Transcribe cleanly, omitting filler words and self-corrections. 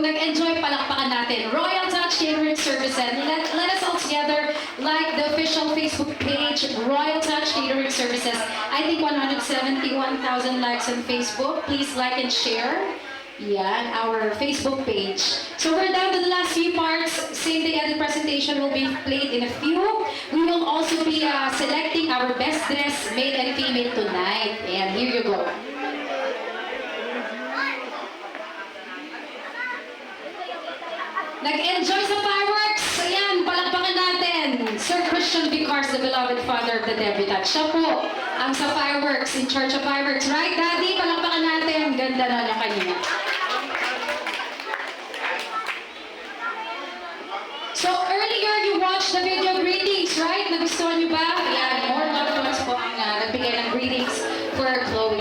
Kung nag-enjoy, palakpakan natin. Royal Touch Catering Services. Let us all together like the official Facebook page, Royal Touch Catering Services. I think 171,000 likes on Facebook. Please like and share. Yan, our Facebook page. So we're down to the last few parts. Same day edit presentation will be played in a few. We will also be selecting our best dress male and female tonight. And here you go. Nag-enjoy sa fireworks. Ayan, palakpakan natin. Sir Christian Vicars, the beloved father of the debutant. Siya po ang sa fireworks, in charge of fireworks. Right, Daddy?